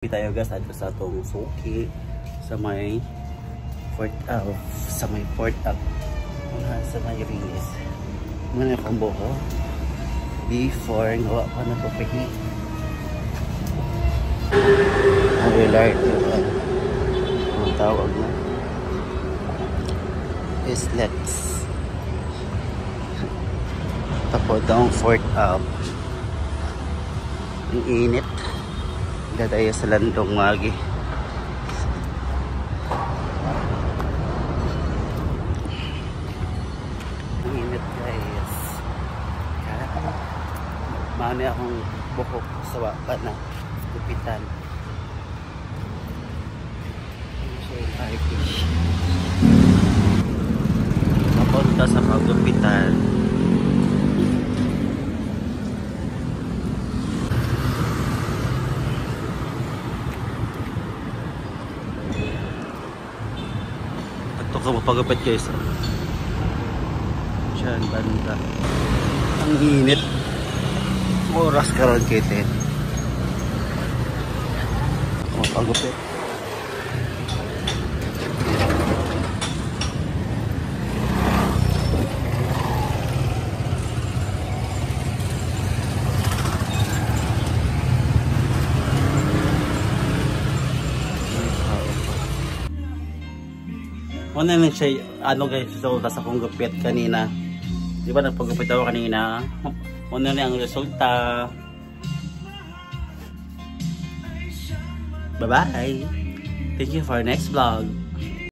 Tayo guys adto sa atong suki sa may port sa may release muna akong buho before gawa pa na ito pahi ang alert ang tawag na islets tapos daw fort up ang init dadayo sa landong magi. Ang init guys. Mami akong buhok sa waka na gupitan. Mapunta sa pagupitan. Ito ka mapagapit guys. Diyan banda. Ang init. Oras karon kete. Mapagapit. Una lang siya, ano guys, resulta sa kong gupit kanina. Di ba nagpagupit ako kanina? Una lang ang resulta. Bye-bye! Thank you for next vlog.